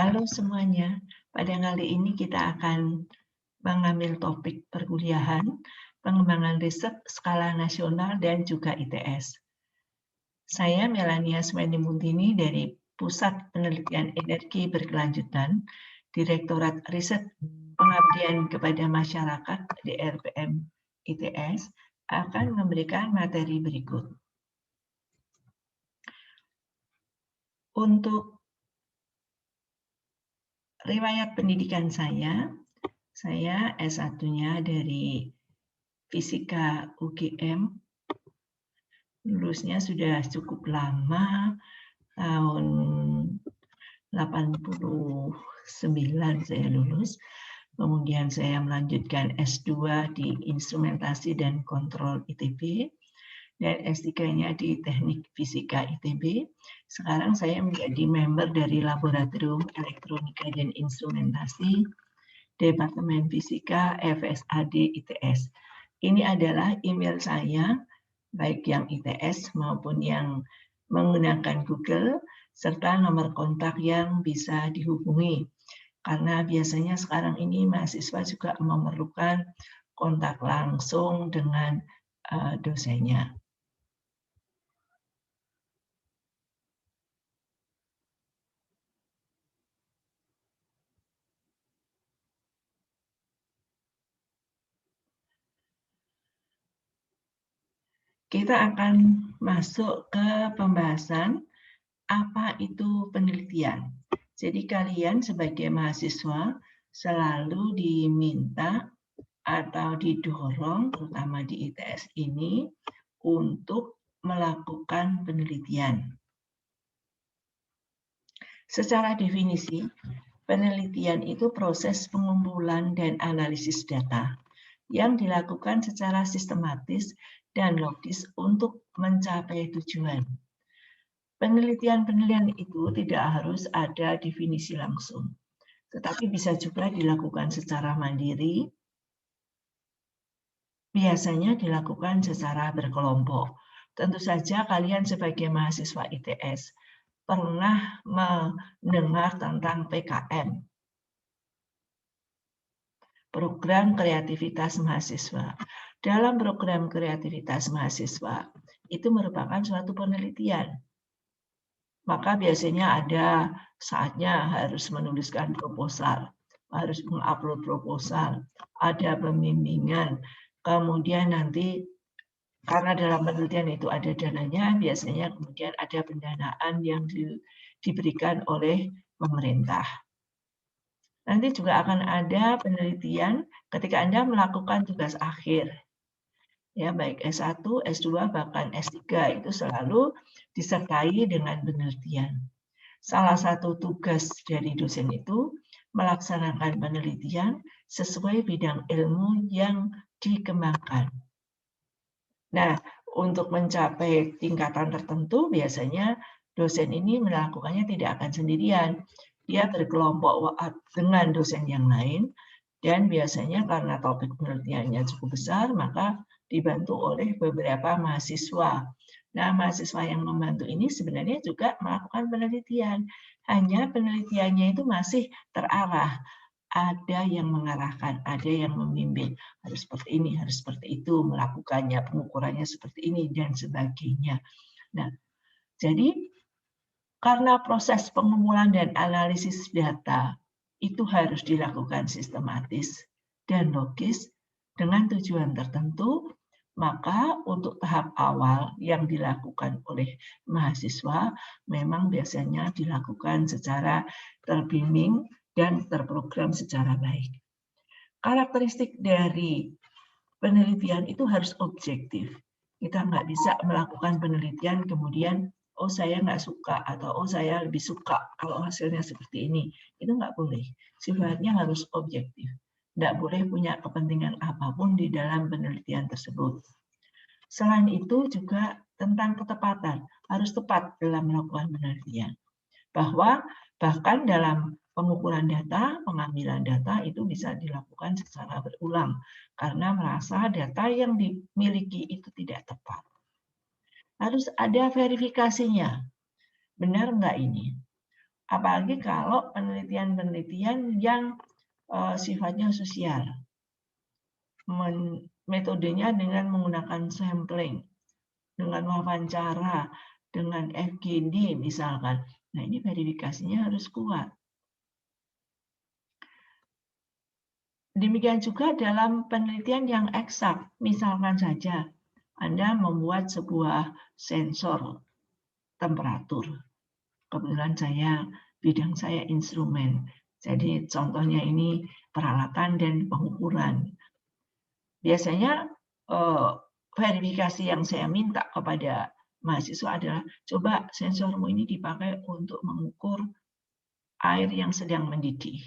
Halo semuanya, pada kali ini kita akan mengambil topik perkuliahan, pengembangan riset skala nasional dan juga ITS. Saya Melania Sweni-Muntini dari Pusat Penelitian Energi Berkelanjutan, Direktorat Riset Pengabdian kepada Masyarakat DRPM ITS, akan memberikan materi berikut. Untuk riwayat pendidikan saya S1-nya dari Fisika UGM, lulusnya sudah cukup lama, tahun 89 saya lulus. Kemudian saya melanjutkan S2 di Instrumentasi dan Kontrol ITB, dan S3-nya di Teknik Fisika ITB. Sekarang saya menjadi member dari Laboratorium Elektronika dan Instrumentasi Departemen Fisika FSAD ITS. Ini adalah email saya, baik yang ITS maupun yang menggunakan Google, serta nomor kontak yang bisa dihubungi. Karena biasanya sekarang ini mahasiswa juga memerlukan kontak langsung dengan dosennya. Kita akan masuk ke pembahasan apa itu penelitian. Jadi kalian sebagai mahasiswa selalu diminta atau didorong, terutama di ITS ini, untuk melakukan penelitian. Secara definisi, penelitian itu proses pengumpulan dan analisis data yang dilakukan secara sistematis dan logis untuk mencapai tujuan. Penelitian-penelitian itu tidak harus ada definisi langsung, tetapi bisa juga dilakukan secara mandiri, biasanya dilakukan secara berkelompok. Tentu saja kalian sebagai mahasiswa ITS pernah mendengar tentang PKM, Program Kreativitas Mahasiswa. Dalam program kreativitas mahasiswa, itu merupakan suatu penelitian. Maka biasanya ada saatnya harus menuliskan proposal, harus mengupload proposal, ada pembimbingan, kemudian nanti karena dalam penelitian itu ada dananya, biasanya kemudian ada pendanaan yang diberikan oleh pemerintah. Nanti juga akan ada penelitian ketika Anda melakukan tugas akhir. Ya, baik S1, S2, bahkan S3 itu selalu disertai dengan penelitian. Salah satu tugas dari dosen itu melaksanakan penelitian sesuai bidang ilmu yang dikembangkan. Nah, untuk mencapai tingkatan tertentu biasanya dosen ini melakukannya tidak akan sendirian. Dia berkelompok dengan dosen yang lain, dan biasanya karena topik penelitiannya cukup besar, maka dibantu oleh beberapa mahasiswa. Nah, mahasiswa yang membantu ini sebenarnya juga melakukan penelitian. Hanya penelitiannya itu masih terarah. Ada yang mengarahkan, ada yang membimbing. Harus seperti ini, harus seperti itu, melakukannya, pengukurannya seperti ini, dan sebagainya. Nah, jadi karena proses pengumpulan dan analisis data itu harus dilakukan sistematis dan logis dengan tujuan tertentu, maka untuk tahap awal yang dilakukan oleh mahasiswa memang biasanya dilakukan secara terbimbing dan terprogram secara baik. Karakteristik dari penelitian itu harus objektif. Kita nggak bisa melakukan penelitian kemudian, oh saya nggak suka, atau oh saya lebih suka kalau hasilnya seperti ini. Itu nggak boleh. Sifatnya harus objektif. Nggak boleh punya kepentingan apapun di dalam penelitian tersebut. Selain itu juga tentang ketepatan. Harus tepat dalam melakukan penelitian. Bahwa bahkan dalam pengukuran data, pengambilan data itu bisa dilakukan secara berulang karena merasa data yang dimiliki itu tidak tepat. Harus ada verifikasinya. Benar nggak ini? Apalagi kalau penelitian-penelitian yang sifatnya sosial. Metodenya dengan menggunakan sampling, dengan wawancara, dengan FGD misalkan. Nah, ini verifikasinya harus kuat. Demikian juga dalam penelitian yang eksak. Misalkan saja Anda membuat sebuah sensor temperatur. Kebetulan bidang saya instrumen. Jadi contohnya ini peralatan dan pengukuran. Biasanya verifikasi yang saya minta kepada mahasiswa adalah, coba sensormu ini dipakai untuk mengukur air yang sedang mendidih.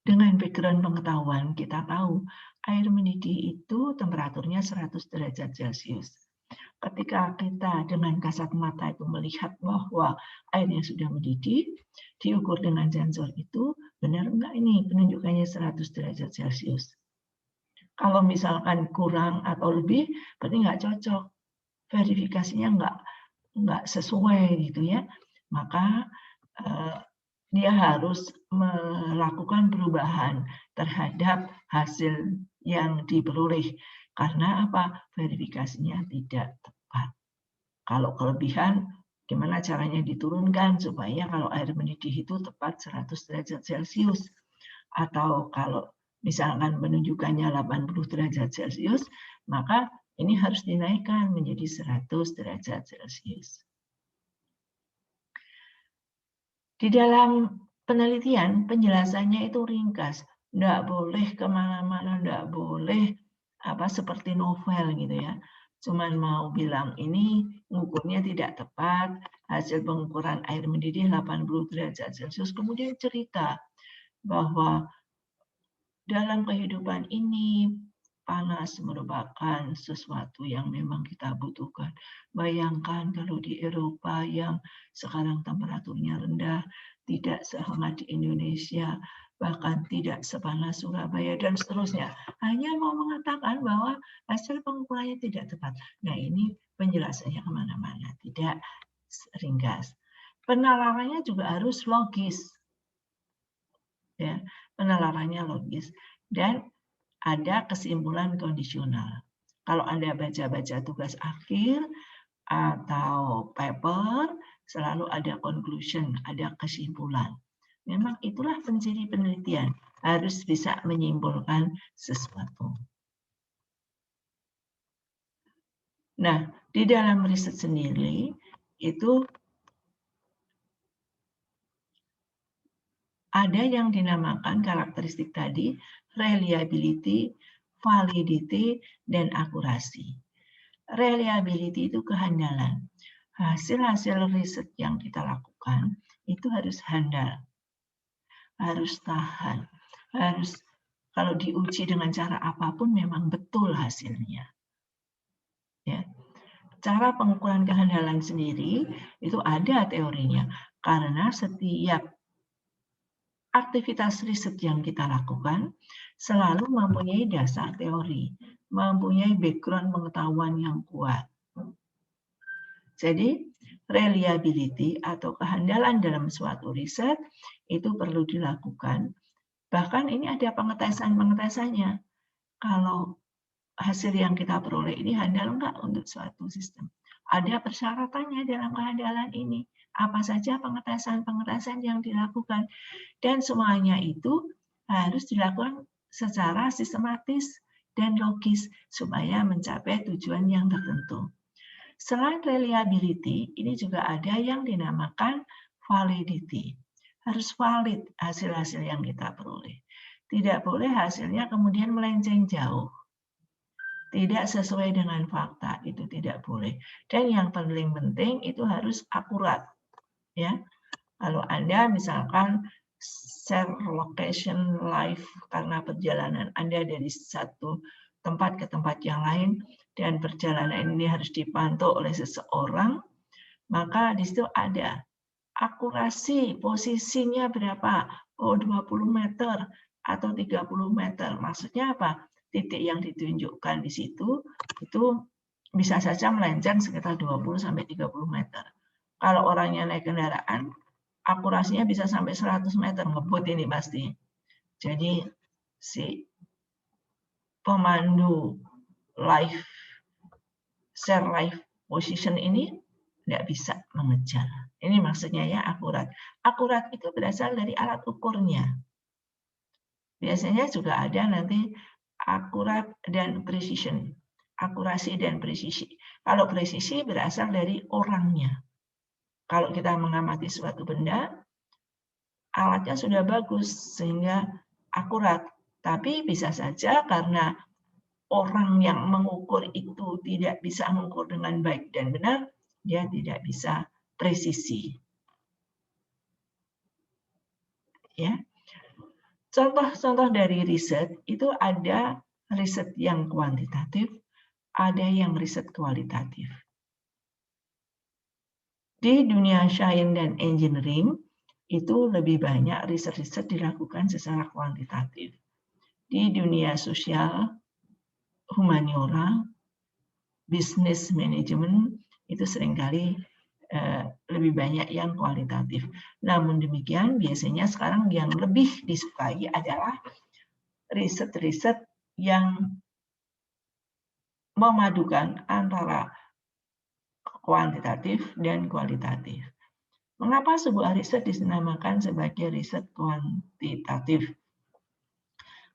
Dengan background pengetahuan, kita tahu air mendidih itu temperaturnya 100 derajat Celcius. Ketika kita dengan kasat mata itu melihat bahwa airnya sudah mendidih, diukur dengan sensor itu, benar enggak ini penunjukannya 100 derajat Celcius. Kalau misalkan kurang atau lebih, berarti nggak cocok. Verifikasinya nggak sesuai gitu ya. Maka dia harus melakukan perubahan terhadap hasil yang diperoleh. Karena apa? Verifikasinya tidak tepat. Kalau kelebihan, gimana caranya diturunkan supaya kalau air mendidih itu tepat 100 derajat Celcius. Atau kalau misalkan menunjukkannya 80 derajat Celcius, maka ini harus dinaikkan menjadi 100 derajat Celcius. Di dalam penelitian, penjelasannya itu ringkas. Nggak boleh kemana-mana, nggak boleh seperti novel gitu ya. Cuman mau bilang ini ngukurnya tidak tepat, hasil pengukuran air mendidih 80 derajat Celcius, kemudian cerita bahwa dalam kehidupan ini, panas merupakan sesuatu yang memang kita butuhkan. Bayangkan kalau di Eropa yang sekarang temperaturnya rendah, tidak sehangat di Indonesia, bahkan tidak sepanas Surabaya, dan seterusnya. Hanya mau mengatakan bahwa hasil pengukurannya tidak tepat. Nah, ini penjelasannya kemana-mana, tidak ringkas. Penalarannya juga harus logis. Ya, penalarannya logis dan ada kesimpulan kondisional. Kalau Anda baca-baca tugas akhir atau paper, selalu ada conclusion, ada kesimpulan. Memang itulah penciri penelitian, harus bisa menyimpulkan sesuatu. Nah, di dalam riset sendiri itu ada yang dinamakan karakteristik tadi, reliability, validity, dan akurasi. Reliability itu kehandalan. Hasil-hasil riset yang kita lakukan itu harus handal, harus tahan, harus kalau diuji dengan cara apapun memang betul hasilnya. Ya. Cara pengukuran kehandalan sendiri itu ada teorinya, karena setiap aktivitas riset yang kita lakukan selalu mempunyai dasar teori, mempunyai background pengetahuan yang kuat. Jadi, reliability atau kehandalan dalam suatu riset itu perlu dilakukan. Bahkan ini ada pengetesan-pengetesannya. Kalau hasil yang kita peroleh ini handal enggak untuk suatu sistem? Ada persyaratannya dalam kehandalan ini. Apa saja pengetesan-pengetesan yang dilakukan. Dan semuanya itu harus dilakukan secara sistematis dan logis supaya mencapai tujuan yang tertentu. Selain reliability, ini juga ada yang dinamakan validity. Harus valid hasil-hasil yang kita peroleh. Tidak boleh hasilnya kemudian melenceng jauh. Tidak sesuai dengan fakta, itu tidak boleh. Dan yang paling penting itu harus akurat. Ya, kalau Anda misalkan share location live karena perjalanan Anda dari satu tempat ke tempat yang lain dan perjalanan ini harus dipantau oleh seseorang, maka di situ ada akurasi posisinya berapa? Oh, 20 meter atau 30 meter. Maksudnya apa? Titik yang ditunjukkan di situ itu bisa saja melenceng sekitar 20 sampai 30 meter. Kalau orangnya naik kendaraan, akurasinya bisa sampai 100 meter, ngebut ini pasti. Jadi si pemandu share live position ini nggak bisa mengejar. Ini maksudnya ya akurat. Akurat itu berasal dari alat ukurnya. Biasanya juga ada nanti akurat dan precision. Akurasi dan presisi. Kalau presisi berasal dari orangnya. Kalau kita mengamati suatu benda, alatnya sudah bagus sehingga akurat. Tapi bisa saja karena orang yang mengukur itu tidak bisa mengukur dengan baik dan benar, dia tidak bisa presisi. Ya. Contoh-contoh dari riset itu ada riset yang kuantitatif, ada yang riset kualitatif. Di dunia sains dan engineering, itu lebih banyak riset-riset dilakukan secara kuantitatif. Di dunia sosial, humaniora, bisnis manajemen, itu seringkali lebih banyak yang kualitatif. Namun demikian, biasanya sekarang yang lebih disukai adalah riset-riset yang memadukan antara kuantitatif dan kualitatif. Mengapa sebuah riset dinamakan sebagai riset kuantitatif?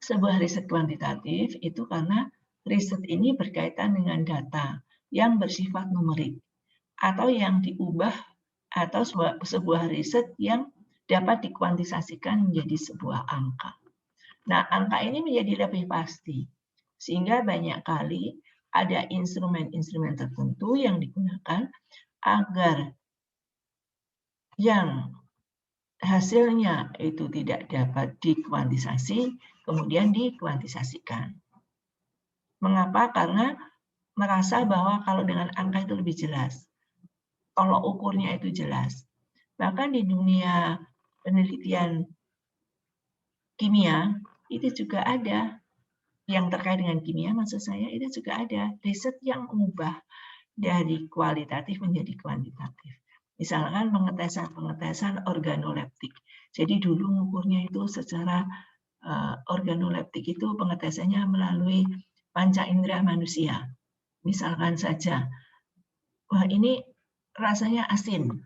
Sebuah riset kuantitatif itu karena riset ini berkaitan dengan data yang bersifat numerik atau yang diubah atau sebuah riset yang dapat dikuantisasikan menjadi sebuah angka. Nah, angka ini menjadi lebih pasti sehingga banyak kali ada instrumen-instrumen tertentu yang digunakan agar yang hasilnya itu tidak dapat dikuantisasi, kemudian dikuantisasikan. Mengapa? Karena merasa bahwa kalau dengan angka itu lebih jelas, tolok ukurnya itu jelas. Bahkan di dunia penelitian kimia, itu juga ada yang terkait dengan kimia, maksud saya itu juga ada riset yang mengubah dari kualitatif menjadi kuantitatif. Misalkan pengetesan organoleptik. Jadi dulu mengukurnya itu secara organoleptik itu pengetesannya melalui panca indera manusia. Misalkan saja, wah ini rasanya asin.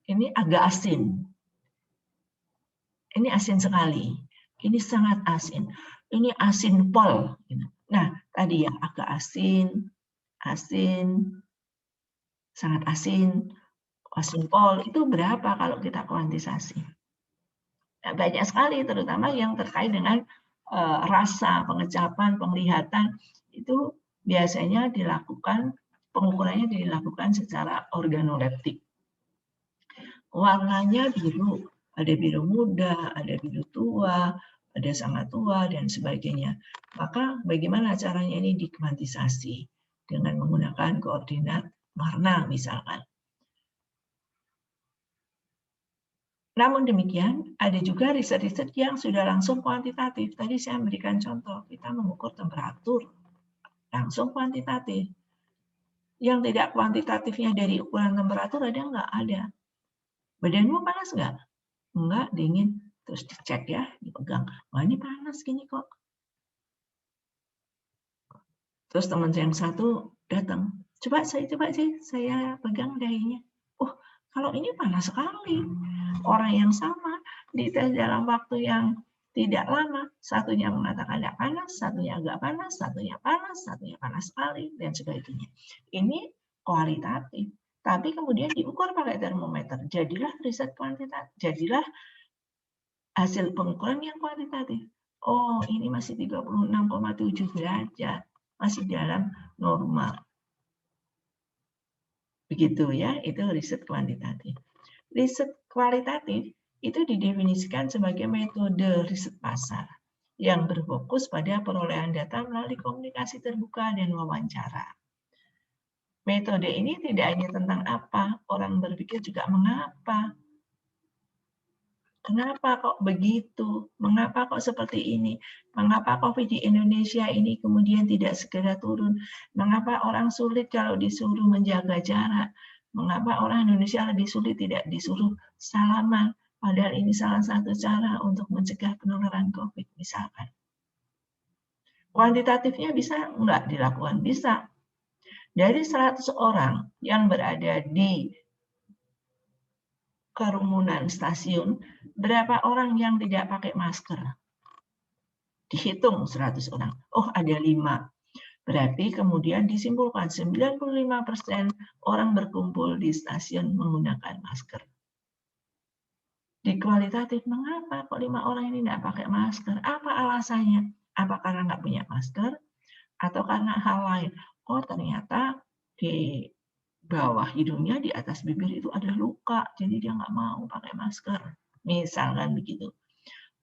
Ini agak asin. Ini asin sekali. Ini sangat asin. Ini asin pol. Nah, tadi yang agak asin, sangat asin pol itu berapa kalau kita kuantisasi? Nah, banyak sekali, terutama yang terkait dengan rasa, pengecapan, penglihatan, itu biasanya pengukurannya dilakukan secara organoleptik. Warnanya biru, ada biru muda, ada biru tua, ada sangat tua, dan sebagainya. Maka bagaimana caranya ini dikuantisasi? Dengan menggunakan koordinat warna misalkan. Namun demikian, ada juga riset-riset yang sudah langsung kuantitatif. Tadi saya memberikan contoh, kita mengukur temperatur, langsung kuantitatif. Yang tidak kuantitatifnya dari ukuran temperatur ada nggak? Ada. Badanmu panas nggak? Enggak, dingin. Terus dicek ya, dipegang. Wah ini panas gini kok. Terus teman saya yang satu datang. Coba saya pegang dahinya. Oh, kalau ini panas sekali. Orang yang sama dites dalam waktu yang tidak lama. Satunya mengatakan tidak panas, satunya agak panas, satunya panas sekali, dan sebagainya. Ini kualitatif. Tapi kemudian diukur pakai termometer. Jadilah riset kuantitatif. Jadilah hasil pengukuran yang kualitatif. Oh, ini masih 36,7 derajat. Masih dalam normal. Begitu ya, itu riset kuantitatif. Riset kualitatif itu didefinisikan sebagai metode riset pasar yang berfokus pada perolehan data melalui komunikasi terbuka dan wawancara. Metode ini tidak hanya tentang apa, orang berpikir juga mengapa. Kenapa kok begitu? Mengapa kok seperti ini? Mengapa COVID di Indonesia ini kemudian tidak segera turun? Mengapa orang sulit kalau disuruh menjaga jarak? Mengapa orang Indonesia lebih sulit tidak disuruh salaman, padahal ini salah satu cara untuk mencegah penularan COVID misalkan. Kuantitatifnya bisa nggak dilakukan? Bisa. Dari 100 orang yang berada di kerumunan stasiun, berapa orang yang tidak pakai masker? Dihitung 100 orang. Oh, ada 5. Berarti kemudian disimpulkan 95% orang berkumpul di stasiun menggunakan masker. Di kualitatif, mengapa kok 5 orang ini tidak pakai masker? Apa alasannya? Apa karena nggak punya masker? Atau karena hal lain? Oh, ternyata di bawah hidungnya, di atas bibir itu ada luka, jadi dia nggak mau pakai masker. Misalkan begitu.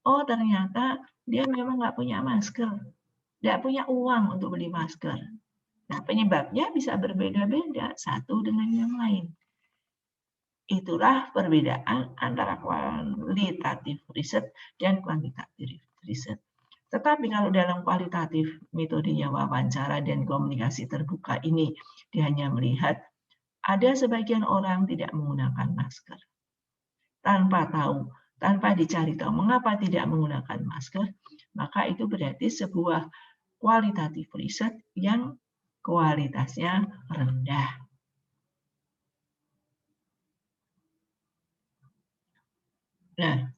Oh, ternyata dia memang nggak punya masker, nggak punya uang untuk beli masker. Nah, penyebabnya bisa berbeda-beda satu dengan yang lain. Itulah perbedaan antara kualitatif riset dan kuantitatif riset. Tetapi kalau dalam kualitatif, metodenya wawancara dan komunikasi terbuka ini, dia hanya melihat ada sebagian orang tidak menggunakan masker. Tanpa tahu, tanpa dicari tahu mengapa tidak menggunakan masker, maka itu berarti sebuah kualitatif riset yang kualitasnya rendah. Nah,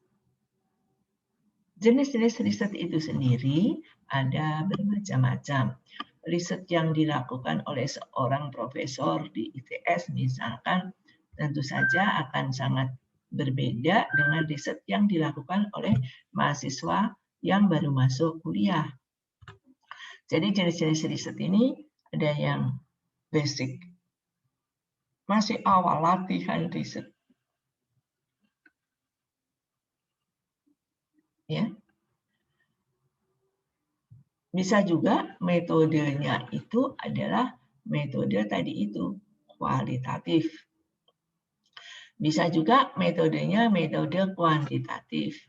jenis-jenis riset itu sendiri ada bermacam-macam. Riset yang dilakukan oleh seorang profesor di ITS misalkan tentu saja akan sangat berbeda dengan riset yang dilakukan oleh mahasiswa yang baru masuk kuliah. Jadi jenis-jenis riset ini ada yang basic, masih awal latihan riset. Ya. Bisa juga metodenya itu adalah metode tadi itu, kualitatif. Bisa juga metodenya metode kuantitatif.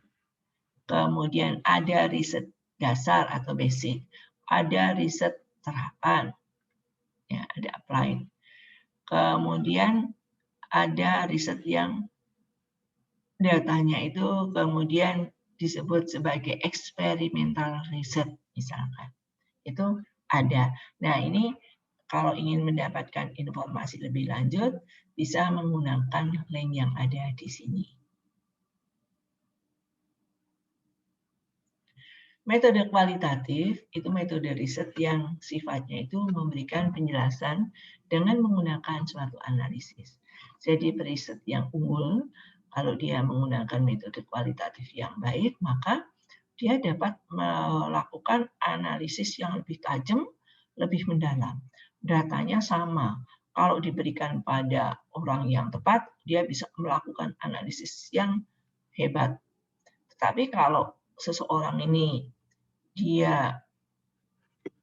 Kemudian ada riset dasar atau basic, ada riset terapan, ya, ada applied. Kemudian ada riset yang datanya itu kemudian disebut sebagai experimental riset misalkan. Itu ada. Nah, ini kalau ingin mendapatkan informasi lebih lanjut bisa menggunakan link yang ada di sini. Metode kualitatif itu metode riset yang sifatnya itu memberikan penjelasan dengan menggunakan suatu analisis. Jadi periset yang unggul, kalau dia menggunakan metode kualitatif yang baik, maka dia dapat melakukan analisis yang lebih tajam, lebih mendalam. Datanya sama. Kalau diberikan pada orang yang tepat, dia bisa melakukan analisis yang hebat. Tetapi kalau seseorang ini dia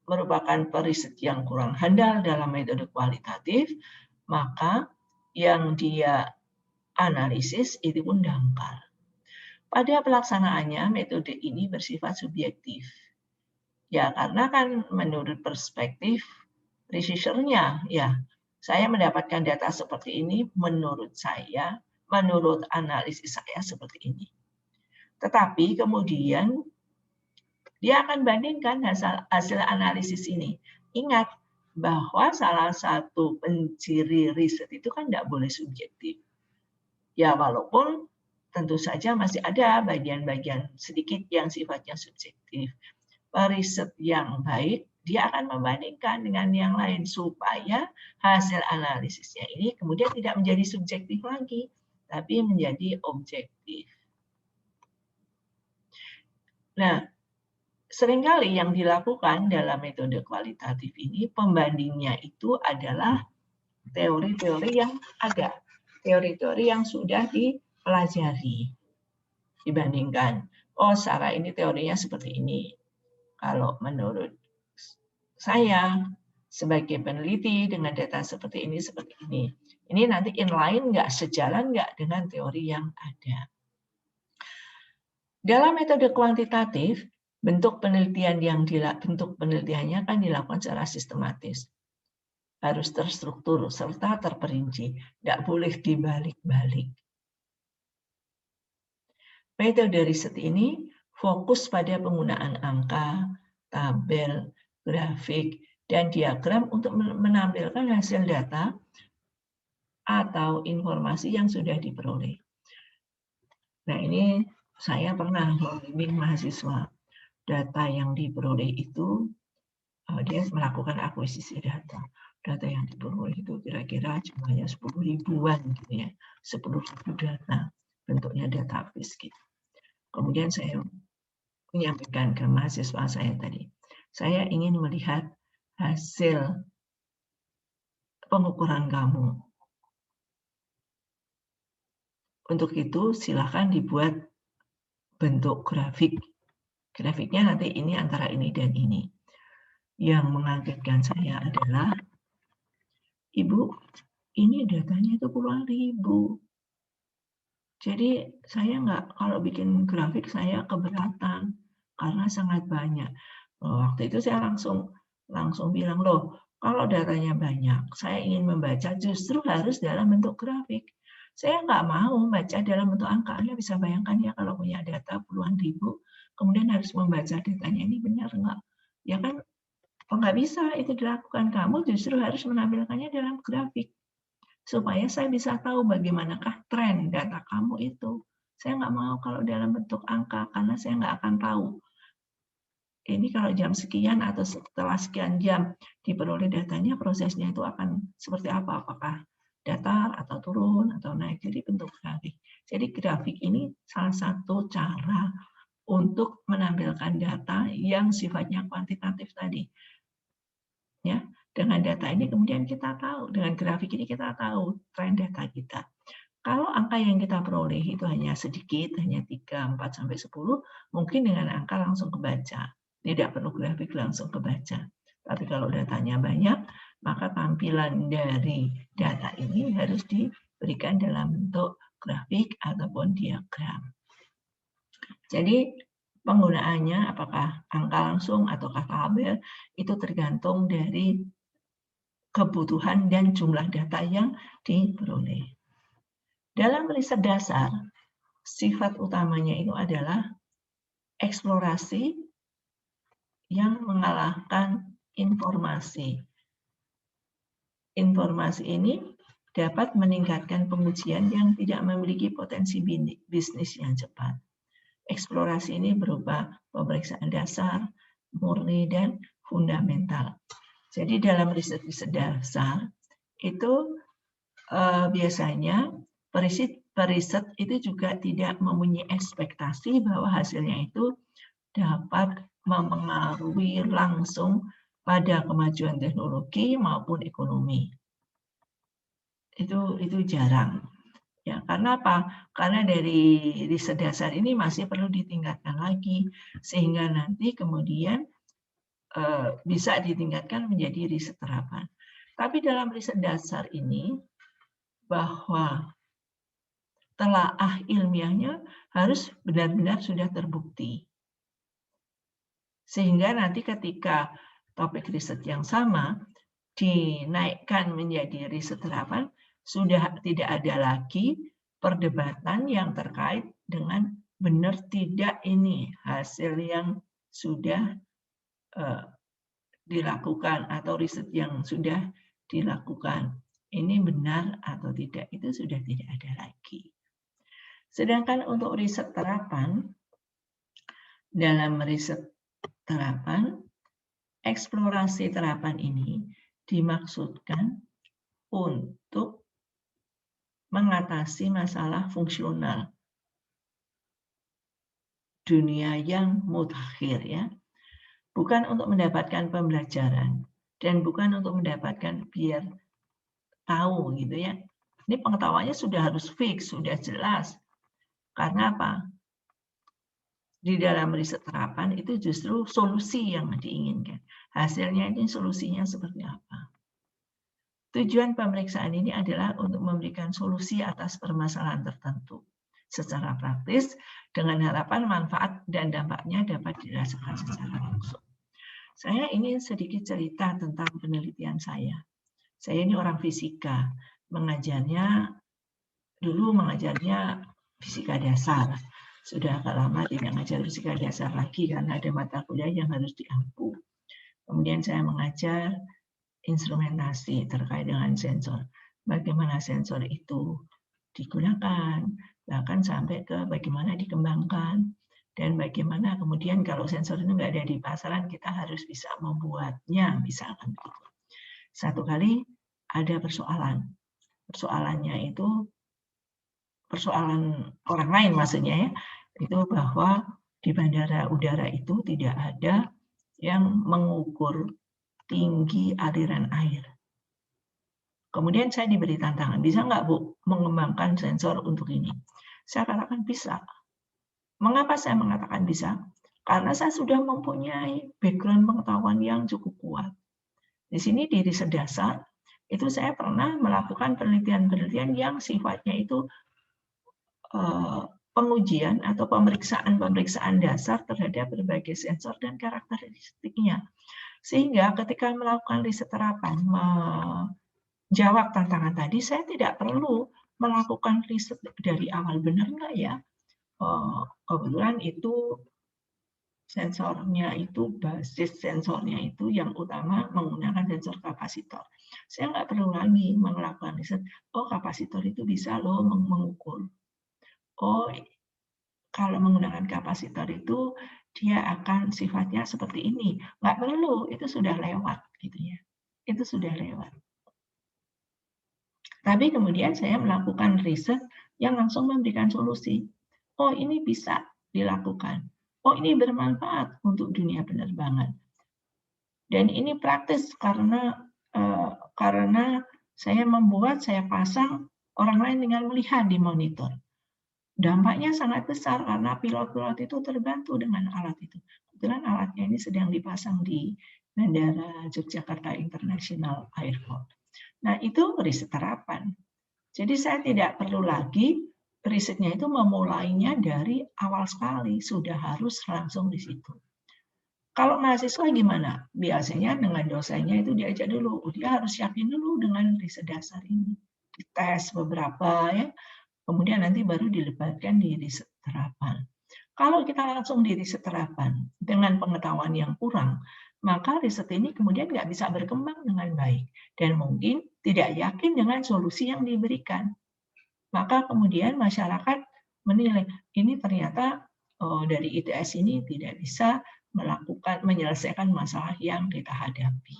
merupakan periset yang kurang handal dalam metode kualitatif, maka yang dia analisis itu pun dangkal. Pada pelaksanaannya, metode ini bersifat subjektif. Ya, karena kan menurut perspektif researcher-nya, ya, saya mendapatkan data seperti ini menurut saya, menurut analisis saya seperti ini. Tetapi kemudian dia akan bandingkan hasil analisis ini. Ingat bahwa salah satu penciri riset itu kan tidak boleh subjektif. Ya, walaupun tentu saja masih ada bagian-bagian sedikit yang sifatnya subjektif. Riset yang baik, dia akan membandingkan dengan yang lain supaya hasil analisisnya ini kemudian tidak menjadi subjektif lagi, tapi menjadi objektif. Nah, seringkali yang dilakukan dalam metode kualitatif ini, pembandingnya itu adalah teori-teori yang ada, teori-teori yang sudah dipelajari. Dibandingkan, oh Sarah ini teorinya seperti ini. Kalau menurut saya sebagai peneliti dengan data seperti ini, ini nanti inline nggak, sejalan nggak dengan teori yang ada. Dalam metode kuantitatif, bentuk penelitiannya kan dilakukan secara sistematis. harus terstruktur serta terperinci, tidak boleh dibalik-balik. Metode riset ini fokus pada penggunaan angka, tabel, grafik, dan diagram untuk menampilkan hasil data atau informasi yang sudah diperoleh. Nah, ini saya pernah membimbing mahasiswa. Data yang diperoleh itu, dia melakukan akuisisi data. Data yang diperoleh itu kira-kira jumlahnya 10 ribuan gitu ya, 10 ribu data, bentuknya database gitu. Kemudian saya menyampaikan ke mahasiswa saya tadi, saya ingin melihat hasil pengukuran kamu. Untuk itu silakan dibuat bentuk grafik. Grafiknya nanti ini antara ini dan ini. Yang mengagetkan saya adalah, Ibu, ini datanya itu puluhan ribu. Jadi saya kalau bikin grafik saya keberatan karena sangat banyak. Waktu itu saya langsung bilang, loh, kalau datanya banyak, saya ingin membaca justru harus dalam bentuk grafik. Saya nggak mau membaca dalam bentuk angka. Anda bisa bayangkan ya kalau punya data puluhan ribu, kemudian harus membaca datanya ini benar nggak? Ya kan, nggak bisa itu dilakukan. Kamu justru harus menampilkannya dalam grafik. Supaya saya bisa tahu bagaimanakah tren data kamu itu. Saya nggak mau kalau dalam bentuk angka, karena saya nggak akan tahu. Ini kalau jam sekian atau setelah sekian jam diperoleh datanya, prosesnya itu akan seperti apa? Apakah datar atau turun atau naik? Jadi bentuk grafik. Jadi grafik ini salah satu cara untuk menampilkan data yang sifatnya kuantitatif tadi. Ya, dengan data ini kemudian kita tahu, dengan grafik ini kita tahu tren data kita. Kalau angka yang kita peroleh itu hanya sedikit, hanya 3, 4, sampai 10, mungkin dengan angka langsung kebaca. Tidak perlu grafik langsung kebaca. Tapi kalau datanya banyak, maka tampilan dari data ini harus diberikan dalam bentuk grafik ataupun diagram. Jadi penggunaannya apakah angka langsung ataukah tabel itu tergantung dari kebutuhan dan jumlah data yang diperoleh. Dalam riset dasar, sifat utamanya itu adalah eksplorasi yang mengalahkan informasi. Informasi ini dapat meningkatkan pengujian yang tidak memiliki potensi bisnis yang cepat. Eksplorasi ini berupa pemeriksaan dasar, murni, dan fundamental. Jadi dalam riset-riset dasar itu biasanya periset itu juga tidak mempunyai ekspektasi bahwa hasilnya itu dapat mempengaruhi langsung pada kemajuan teknologi maupun ekonomi. Itu jarang. Ya, karena apa? Karena dari riset dasar ini masih perlu ditingkatkan lagi sehingga nanti kemudian bisa ditingkatkan menjadi riset terapan. Tapi dalam riset dasar ini bahwa telaah ilmiahnya harus benar-benar sudah terbukti. Sehingga nanti ketika topik riset yang sama dinaikkan menjadi riset terapan, sudah tidak ada lagi perdebatan yang terkait dengan benar tidak ini hasil yang sudah dilakukan atau riset yang sudah dilakukan. Ini benar atau tidak, itu sudah tidak ada lagi. Sedangkan untuk riset terapan, dalam riset terapan, eksplorasi terapan ini dimaksudkan untuk mengatasi masalah fungsional dunia yang mutakhir, ya. Bukan untuk mendapatkan pembelajaran dan bukan untuk mendapatkan biar tahu gitu ya. Ini pengetahuannya sudah harus fix, sudah jelas. Karena apa? Di dalam riset terapan itu justru solusi yang diinginkan. Hasilnya ini solusinya seperti apa? Tujuan pemeriksaan ini adalah untuk memberikan solusi atas permasalahan tertentu secara praktis dengan harapan manfaat dan dampaknya dapat dirasakan secara langsung. Saya ingin sedikit cerita tentang penelitian saya. Saya ini orang fisika, dulu mengajarnya fisika dasar. Sudah agak lama tidak mengajar fisika dasar lagi karena ada mata kuliah yang harus diampu. Kemudian saya mengajar instrumentasi terkait dengan sensor. Bagaimana sensor itu digunakan, bahkan sampai ke bagaimana dikembangkan, dan bagaimana kemudian kalau sensor itu nggak ada di pasaran, kita harus bisa membuatnya, misalkan begitu. Satu kali ada persoalan. Persoalannya itu persoalan orang lain maksudnya ya, itu bahwa di bandara udara itu tidak ada yang mengukur tinggi aliran air. Kemudian saya diberi tantangan, bisa nggak Bu mengembangkan sensor untuk ini? Saya katakan bisa. Mengapa saya mengatakan bisa? Karena saya sudah mempunyai background pengetahuan yang cukup kuat. Di sini di riset dasar, itu saya pernah melakukan penelitian-penelitian yang sifatnya itu pengujian atau pemeriksaan dasar terhadap berbagai sensor dan karakteristiknya. Sehingga ketika melakukan riset terapan, menjawab tantangan tadi, saya tidak perlu melakukan riset dari awal, benar nggak ya? Kebetulan itu basis sensornya itu yang utama menggunakan sensor kapasitor. Saya nggak perlu lagi melakukan riset, oh kapasitor itu bisa loh mengukur. Oh, kalau menggunakan kapasitor itu dia akan sifatnya seperti ini. Nggak perlu, itu sudah lewat gitu ya. Itu sudah lewat. Tapi kemudian saya melakukan riset yang langsung memberikan solusi. Oh, ini bisa dilakukan. Oh, ini bermanfaat untuk dunia penerbangan. Dan ini praktis karena saya pasang orang lain tinggal melihat di monitor. Dampaknya sangat besar karena pilot-pilot itu terbantu dengan alat itu. Kebetulan alatnya ini sedang dipasang di Bandara Yogyakarta International Airport. Nah, itu riset terapan. Jadi saya tidak perlu lagi risetnya itu memulainya dari awal sekali, sudah harus langsung di situ. Kalau mahasiswa gimana? Biasanya dengan dosennya itu diajak dulu, dia harus yakin dulu dengan riset dasar ini. Dites beberapa ya, kemudian nanti baru dilebatkan di riset terapan. Kalau kita langsung di riset terapan dengan pengetahuan yang kurang, maka riset ini kemudian nggak bisa berkembang dengan baik dan mungkin tidak yakin dengan solusi yang diberikan. Maka kemudian masyarakat menilai ini ternyata dari ITS ini tidak bisa menyelesaikan masalah yang kita hadapi.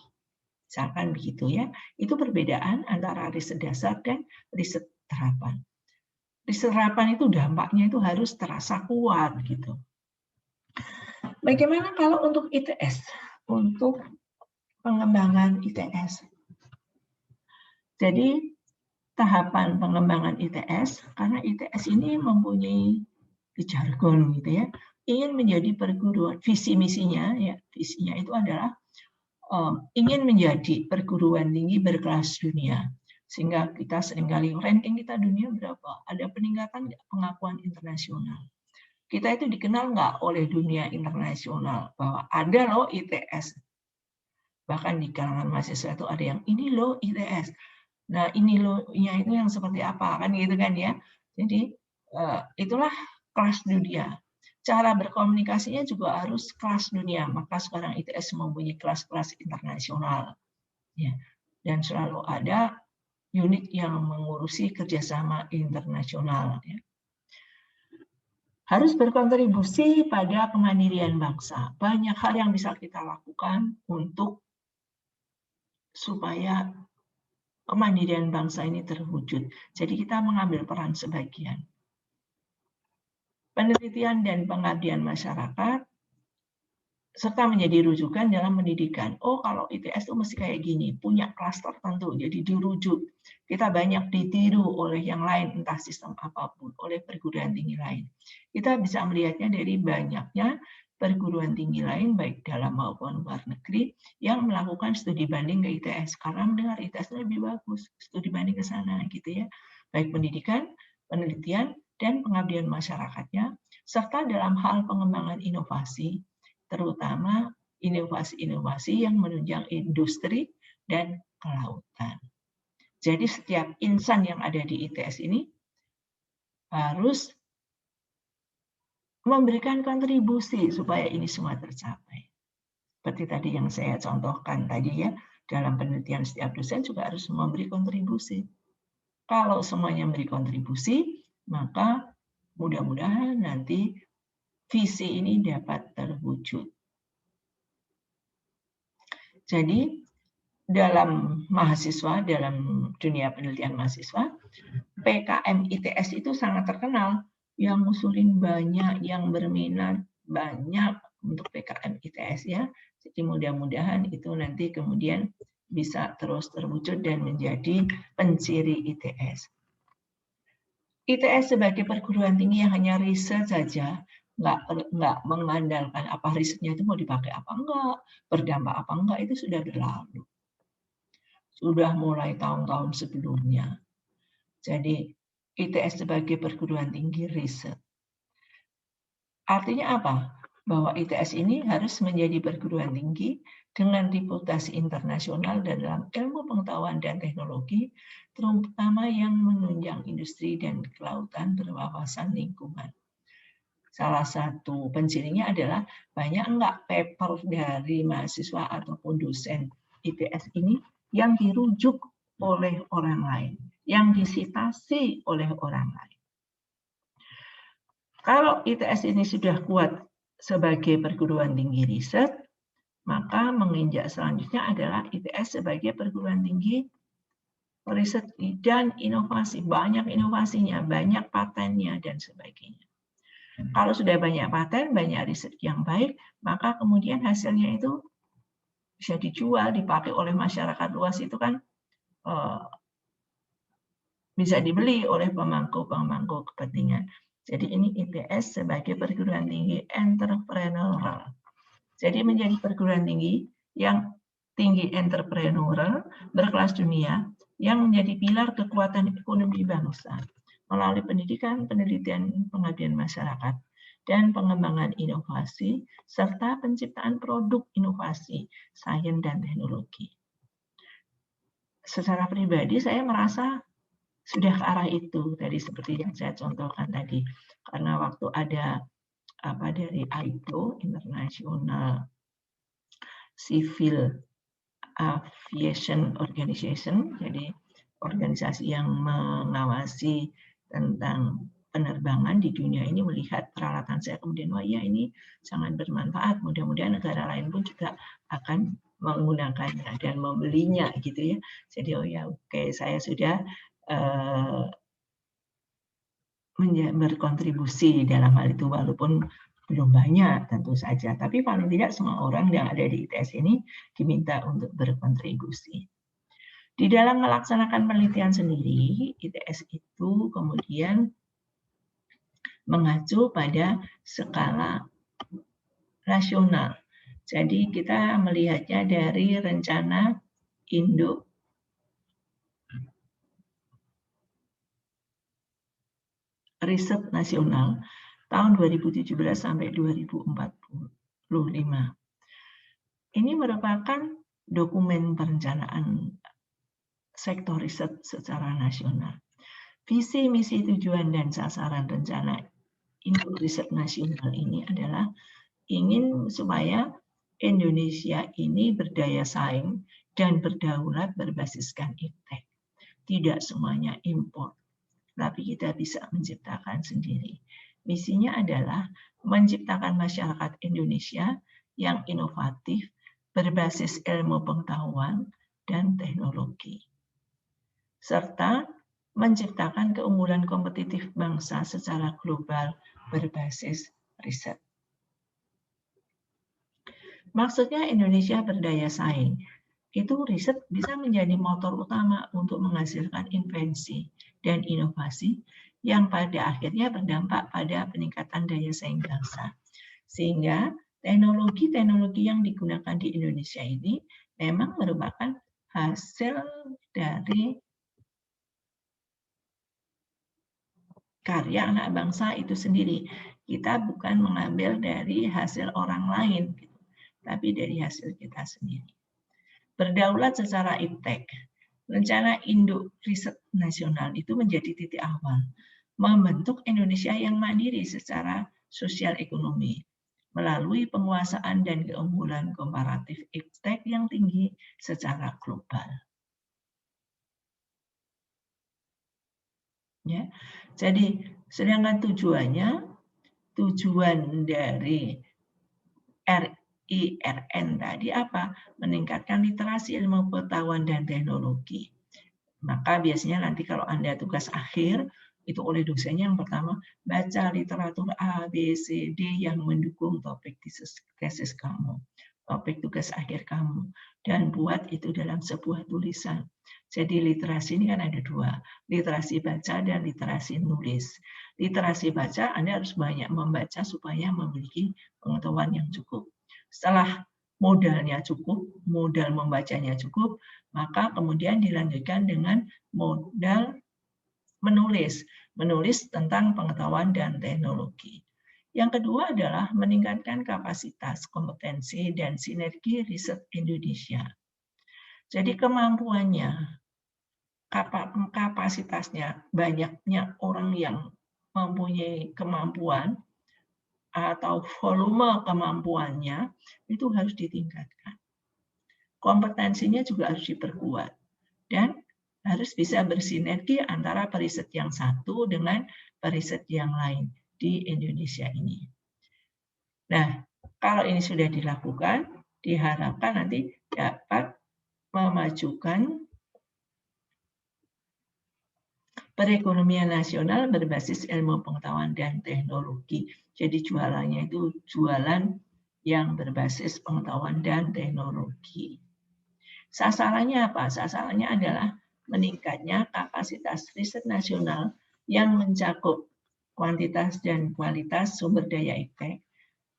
Misalkan begitu ya. Itu perbedaan antara riset dasar dan riset terapan. Riset terapan itu dampaknya itu harus terasa kuat gitu. Bagaimana kalau untuk ITS? Untuk pengembangan ITS. Jadi tahapan pengembangan ITS, karena ITS ini mempunyai jargon gitu ya, ingin menjadi perguruan, visi misinya ya, visinya itu adalah ingin menjadi perguruan tinggi berkelas dunia. Sehingga kita seringkali ranking kita dunia berapa? Ada peningkatan pengakuan internasional. Kita itu dikenal nggak oleh dunia internasional bahwa ada loh ITS. Bahkan di kalangan mahasiswa itu ada yang ini loh ITS. Nah ini loh-nya itu yang seperti apa kan gitu kan ya. Jadi itulah kelas dunia. Cara berkomunikasinya juga harus kelas dunia. Maka sekarang ITS mempunyai kelas-kelas internasional. Ya. Dan selalu ada unit yang mengurusi kerjasama internasional. Ya. Harus berkontribusi pada kemandirian bangsa. Banyak hal yang bisa kita lakukan untuk supaya kemandirian bangsa ini terwujud. Jadi kita mengambil peran sebagian. Penelitian dan pengabdian masyarakat serta menjadi rujukan dalam pendidikan. Oh, kalau ITS itu mesti kayak gini, punya kelas tertentu, jadi dirujuk. Kita banyak ditiru oleh yang lain, entah sistem apapun, oleh perguruan tinggi lain. Kita bisa melihatnya dari banyaknya perguruan tinggi lain, baik dalam maupun luar negeri, yang melakukan studi banding ke ITS. Karena mendengar ITS lebih bagus, studi banding ke sana, gitu ya. Baik pendidikan, penelitian, dan pengabdian masyarakatnya, serta dalam hal pengembangan inovasi, terutama inovasi-inovasi yang menunjang industri dan kelautan. Jadi setiap insan yang ada di ITS ini harus memberikan kontribusi supaya ini semua tercapai. Seperti tadi yang saya contohkan tadi ya, dalam penelitian setiap dosen juga harus memberi kontribusi. Kalau semuanya memberi kontribusi, maka mudah-mudahan nanti visi ini dapat terwujud. Jadi dalam mahasiswa, dalam dunia penelitian mahasiswa, PKM ITS itu sangat terkenal. Yang ngusulin banyak, yang berminat banyak untuk PKM ITS ya. Jadi mudah-mudahan itu nanti kemudian bisa terus terwujud dan menjadi penciri ITS. ITS sebagai perguruan tinggi yang hanya riset saja, nggak mengandalkan apa risetnya itu mau dipakai apa enggak, berdampak apa enggak, itu sudah berlalu. Sudah mulai tahun-tahun sebelumnya. Jadi ITS sebagai perguruan tinggi riset. Artinya apa? Bahwa ITS ini harus menjadi perguruan tinggi dengan reputasi internasional dalam ilmu pengetahuan dan teknologi, terutama yang menunjang industri dan kelautan berwawasan lingkungan. Salah satu pencirinya adalah banyak enggak paper dari mahasiswa ataupun dosen ITS ini yang dirujuk oleh orang lain, yang disitasi oleh orang lain. Kalau ITS ini sudah kuat sebagai perguruan tinggi riset, maka menginjak selanjutnya adalah ITS sebagai perguruan tinggi riset dan inovasi. Banyak inovasinya, banyak patennya, dan sebagainya. Kalau sudah banyak paten, banyak riset yang baik, maka kemudian hasilnya itu bisa dijual, dipakai oleh masyarakat luas, itu kan bisa dibeli oleh pemangku kepentingan. Jadi ini ITS sebagai perguruan tinggi entrepreneurial. Jadi menjadi perguruan tinggi yang tinggi entrepreneurial, berkelas dunia, yang menjadi pilar kekuatan ekonomi bangsa melalui pendidikan, penelitian, pengabdian masyarakat, dan pengembangan inovasi, serta penciptaan produk inovasi, sains dan teknologi. Secara pribadi saya merasa sudah ke arah itu, tadi seperti yang saya contohkan tadi. Karena waktu ada dari ICAO, International Civil Aviation Organization, jadi organisasi yang mengawasi tentang penerbangan di dunia ini, melihat peralatan saya, kemudian wah ya ini sangat bermanfaat, mudah-mudahan negara lain pun juga akan menggunakannya dan membelinya gitu ya. Jadi oh ya oke, saya sudah berkontribusi dalam hal itu, walaupun belum banyak tentu saja, tapi paling tidak semua orang yang ada di ITS ini diminta untuk berkontribusi. Di dalam melaksanakan penelitian sendiri, ITS itu kemudian mengacu pada skala nasional. Jadi kita melihatnya dari rencana Indo Riset Nasional tahun 2017 sampai 2045. Ini merupakan dokumen perencanaan sektor riset secara nasional. Visi, misi, tujuan, dan sasaran rencana Indo Riset Nasional ini adalah ingin supaya Indonesia ini berdaya saing dan berdaulat berbasiskan iptek. Tidak semuanya impor, tapi kita bisa menciptakan sendiri. Misinya adalah menciptakan masyarakat Indonesia yang inovatif, berbasis ilmu pengetahuan dan teknologi, serta menciptakan keunggulan kompetitif bangsa secara global berbasis riset. Maksudnya Indonesia berdaya saing. Itu riset bisa menjadi motor utama untuk menghasilkan invensi dan inovasi yang pada akhirnya berdampak pada peningkatan daya saing bangsa. Sehingga teknologi-teknologi yang digunakan di Indonesia ini memang merupakan hasil dari karya anak bangsa itu sendiri. Kita bukan mengambil dari hasil orang lain, tapi dari hasil kita sendiri. Berdaulat secara iptek. Rencana Induk Riset Nasional itu menjadi titik awal membentuk Indonesia yang mandiri secara sosial ekonomi melalui penguasaan dan keunggulan komparatif iptek yang tinggi secara global. Ya. Jadi sedangkan tujuan dari RIRN tadi apa? Meningkatkan literasi ilmu pengetahuan dan teknologi. Maka biasanya nanti kalau Anda tugas akhir, itu oleh dosennya yang pertama, baca literatur A, B, C, D yang mendukung topik tesis kamu, topik tugas akhir kamu, dan buat itu dalam sebuah tulisan. Jadi literasi ini kan ada dua, literasi baca dan literasi nulis. Literasi baca, Anda harus banyak membaca supaya memiliki pengetahuan yang cukup. Setelah modalnya cukup, modal membacanya cukup, maka kemudian dilanjutkan dengan modal menulis tentang pengetahuan dan teknologi. Yang kedua adalah meningkatkan kapasitas, kompetensi, dan sinergi riset Indonesia. Jadi kemampuannya, kapasitasnya, banyaknya orang yang mempunyai kemampuan atau volume kemampuannya itu harus ditingkatkan. Kompetensinya juga harus diperkuat dan harus bisa bersinergi antara periset yang satu dengan periset yang lain di Indonesia ini. Nah, kalau ini sudah dilakukan, diharapkan nanti dapat memajukan perekonomian nasional berbasis ilmu pengetahuan dan teknologi. Jadi jualannya itu jualan yang berbasis pengetahuan dan teknologi. Sasarannya apa? Sasarannya adalah meningkatnya kapasitas riset nasional yang mencakup kuantitas dan kualitas sumber daya iptek,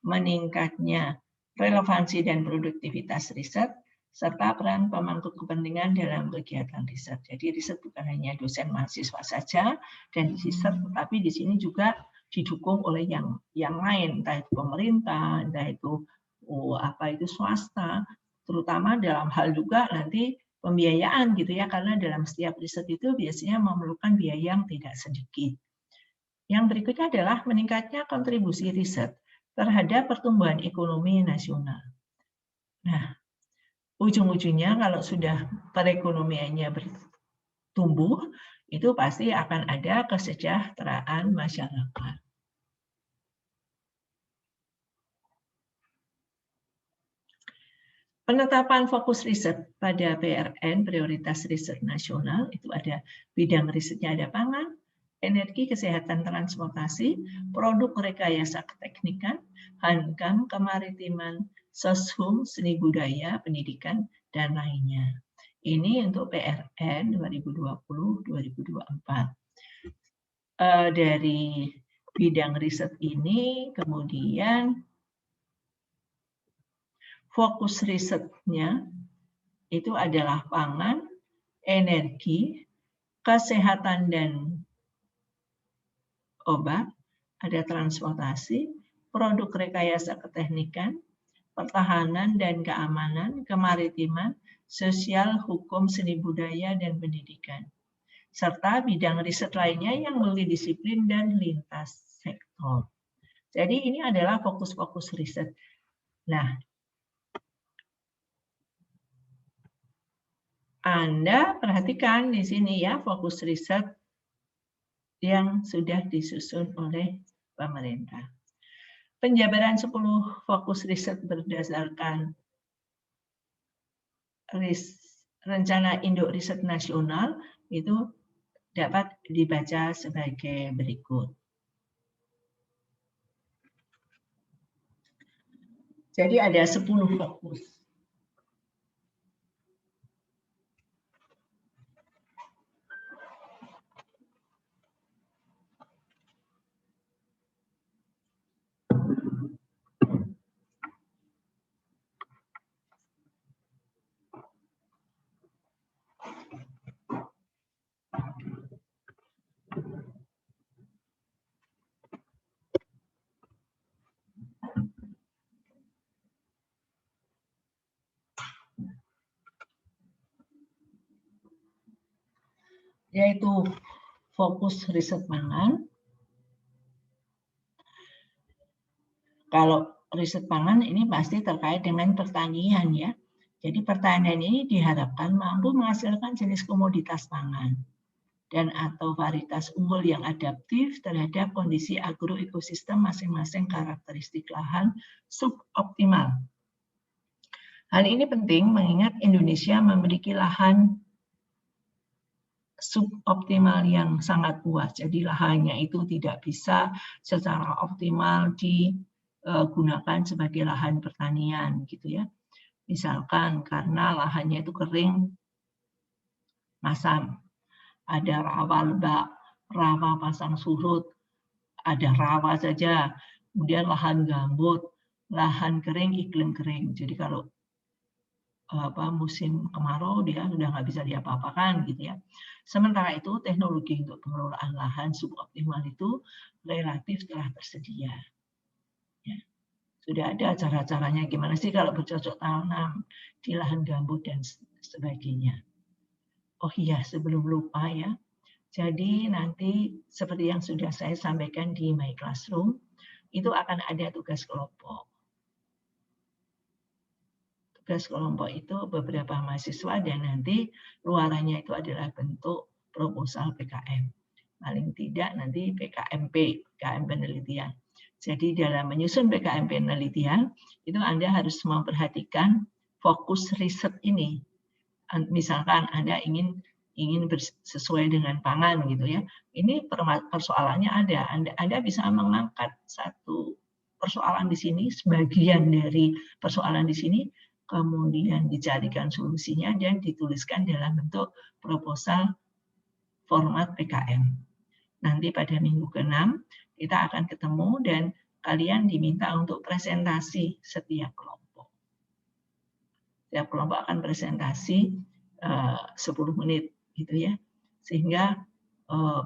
meningkatnya relevansi dan produktivitas riset, serta peran pemangku kepentingan dalam kegiatan riset. Jadi riset bukan hanya dosen mahasiswa saja dan riset, tetapi di sini juga didukung oleh yang lain, entah itu pemerintah, entah itu swasta, terutama dalam hal juga nanti pembiayaan gitu ya, karena dalam setiap riset itu biasanya memerlukan biaya yang tidak sedikit. Yang berikutnya adalah meningkatnya kontribusi riset terhadap pertumbuhan ekonomi nasional. Nah, ujung-ujungnya kalau sudah perekonomiannya bertumbuh, itu pasti akan ada kesejahteraan masyarakat. Penetapan fokus riset pada PRN, prioritas riset nasional, itu ada bidang risetnya ada pangan, energi, kesehatan, transportasi, produk rekayasa keteknikan, hankam, kemaritiman, soshum, seni budaya, pendidikan, dan lainnya. Ini untuk PRN 2020-2024. Dari bidang riset ini kemudian fokus risetnya itu adalah pangan, energi, kesehatan dan obat, ada transportasi, produk rekayasa keteknikan, pertahanan dan keamanan, kemaritiman, sosial, hukum, seni budaya, dan pendidikan. Serta bidang riset lainnya yang multidisiplin dan lintas sektor. Jadi ini adalah fokus-fokus riset. Nah, Anda perhatikan di sini ya fokus riset yang sudah disusun oleh pemerintah. Penjabaran 10 fokus riset berdasarkan rencana induk riset nasional itu dapat dibaca sebagai berikut. Jadi ada 10 fokus. yaitu fokus riset pangan. Kalau riset pangan ini pasti terkait dengan pertanian ya. Jadi pertanian ini diharapkan mampu menghasilkan jenis komoditas pangan dan atau varietas unggul yang adaptif terhadap kondisi agroekosistem masing-masing karakteristik lahan suboptimal. Hal ini penting mengingat Indonesia memiliki lahan suboptimal yang sangat luas. Jadi lahannya itu tidak bisa secara optimal digunakan sebagai lahan pertanian gitu ya. Misalkan karena lahannya itu kering, masam, ada rawa lebak, rawa pasang surut, ada rawa saja, kemudian lahan gambut, lahan kering, iklim kering. Jadi kalau musim kemarau dia sudah nggak bisa diapa-apakan gitu ya. Sementara itu teknologi untuk pengelolaan lahan suboptimal itu relatif telah tersedia. Ya. Sudah ada cara-caranya gimana sih kalau bercocok tanam di lahan gambut dan sebagainya. Oh iya, sebelum lupa ya. Jadi nanti seperti yang sudah saya sampaikan di My Classroom, itu akan ada tugas kelompok. Tugas kelompok itu beberapa mahasiswa dan nanti luarannya itu adalah bentuk proposal PKM. Paling tidak nanti PKMP, PKM penelitian. Jadi dalam menyusun PKM penelitian, itu Anda harus memperhatikan fokus riset ini. Misalkan Anda ingin sesuai dengan pangan gitu ya. Ini persoalannya ada. Anda bisa mengangkat satu persoalan di sini, sebagian dari persoalan di sini, kemudian dicarikan solusinya dan dituliskan dalam bentuk proposal format PKM. Nanti pada minggu ke-6 kita akan ketemu dan kalian diminta untuk presentasi setiap kelompok. Setiap kelompok akan presentasi 10 menit gitu ya. Sehingga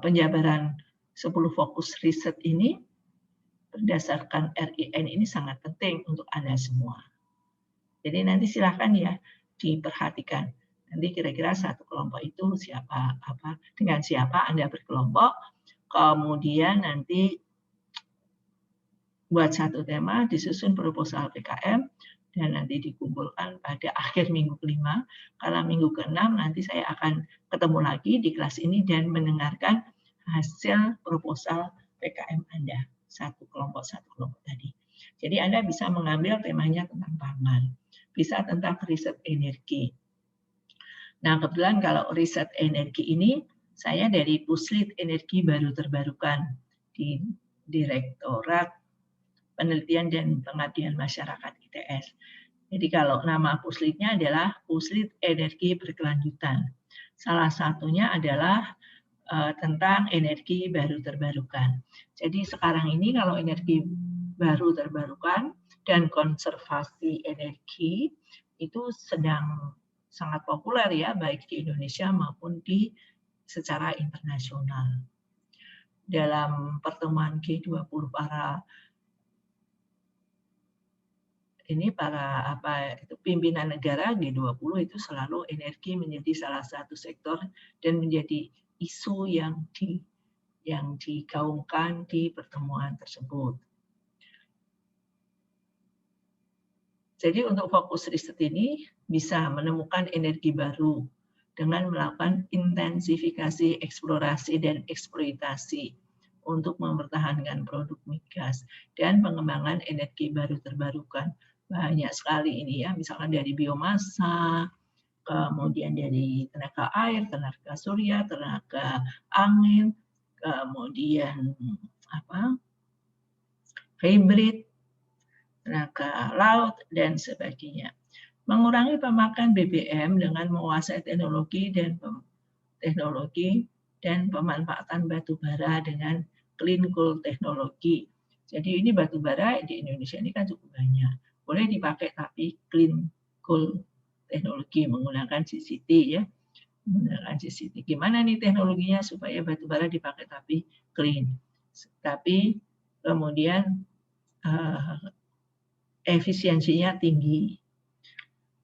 penjabaran 10 fokus riset ini berdasarkan RIN ini sangat penting untuk Anda semua. Jadi nanti silakan ya diperhatikan. Nanti kira-kira satu kelompok itu siapa, dengan siapa Anda berkelompok. Kemudian nanti buat satu tema, disusun proposal PKM, dan nanti dikumpulkan pada akhir minggu ke-5. Kalau minggu ke-6 nanti saya akan ketemu lagi di kelas ini dan mendengarkan hasil proposal PKM Anda. Satu kelompok tadi. Jadi Anda bisa mengambil temanya tentang pangan, bisa tentang riset energi. Nah, kebetulan kalau riset energi ini, saya dari Puslit Energi Baru Terbarukan di Direktorat Penelitian dan Pengabdian Masyarakat ITS. Jadi kalau nama Puslitnya adalah Puslit Energi Berkelanjutan. Salah satunya adalah tentang energi baru terbarukan. Jadi sekarang ini kalau energi baru terbarukan dan konservasi energi itu sedang sangat populer ya, baik di Indonesia maupun di secara internasional. Dalam pertemuan G20 para pimpinan negara G20 itu selalu energi menjadi salah satu sektor dan menjadi isu yang digaungkan di pertemuan tersebut. Jadi untuk fokus riset ini bisa menemukan energi baru dengan melakukan intensifikasi eksplorasi dan eksploitasi untuk mempertahankan produk migas dan pengembangan energi baru terbarukan. Banyak sekali ini ya, misalkan dari biomasa, kemudian dari tenaga air, tenaga surya, tenaga angin, kemudian hybrid, tenaga laut, dan sebagainya. Mengurangi pemakaian BBM dengan menguasai teknologi dan pemanfaatan batu bara dengan clean coal teknologi. Jadi ini batu bara di Indonesia ini kan cukup banyak. Boleh dipakai tapi clean coal teknologi menggunakan CCT ya. Menggunakan CCT. Gimana nih teknologinya supaya batu bara dipakai tapi clean. Tapi kemudian efisiensinya tinggi.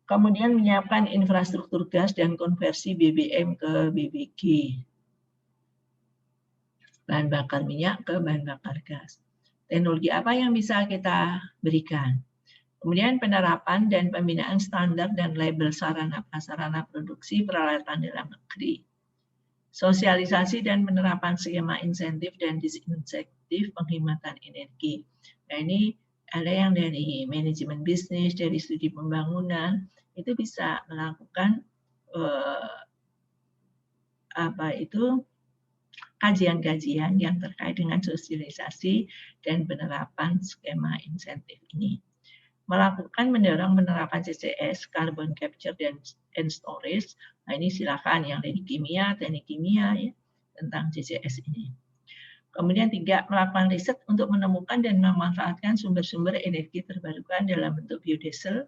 Kemudian menyiapkan infrastruktur gas dan konversi BBM ke BBG. bahan bakar minyak ke bahan bakar gas. Teknologi apa yang bisa kita berikan? Kemudian penerapan dan pembinaan standar dan label sarana prasarana produksi peralatan dalam negeri. Sosialisasi dan penerapan skema insentif dan disinsentif penghematan energi. Nah, ini ada yang dari manajemen bisnis, dari studi pembangunan, itu bisa melakukan kajian-kajian yang terkait dengan sosialisasi dan penerapan skema insentif ini. Mendorong penerapan CCS, carbon capture and storage. Nah, ini silakan yang dari teknik kimia ya, tentang CCS ini. Kemudian 3, melakukan riset untuk menemukan dan memanfaatkan sumber-sumber energi terbarukan dalam bentuk biodiesel,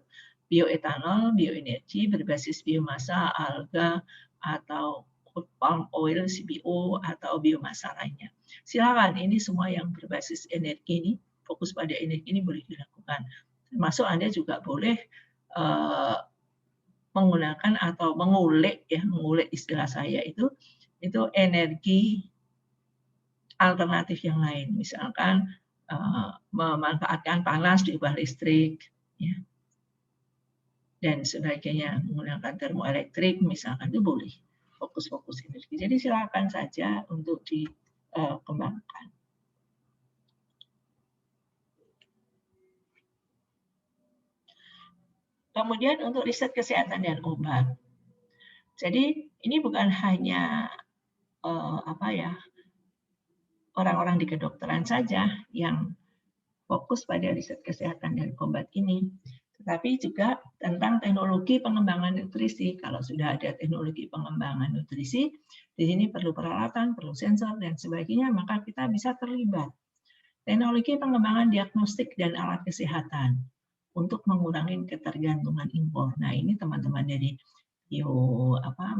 bioetanol, bioenergi berbasis biomasa, alga, atau palm oil, CPO, atau biomasa lainnya. Silakan, ini semua yang berbasis energi ini, fokus pada energi ini boleh dilakukan. Termasuk Anda juga boleh menggunakan atau mengulik istilah saya itu energi alternatif yang lain, misalkan memanfaatkan panas diubah listrik, ya, dan sebagainya, menggunakan termoelektrik misalkan, itu boleh fokus energi. Jadi silakan saja untuk dikembangkan. Kemudian untuk riset kesehatan dan obat. Jadi ini bukan hanya orang-orang di kedokteran saja yang fokus pada riset kesehatan dan obat ini, tetapi juga tentang teknologi pengembangan nutrisi. Kalau sudah ada teknologi pengembangan nutrisi, di sini perlu peralatan, perlu sensor, dan sebagainya, maka kita bisa terlibat. Teknologi pengembangan diagnostik dan alat kesehatan untuk mengurangi ketergantungan impor. Nah, ini teman-teman dari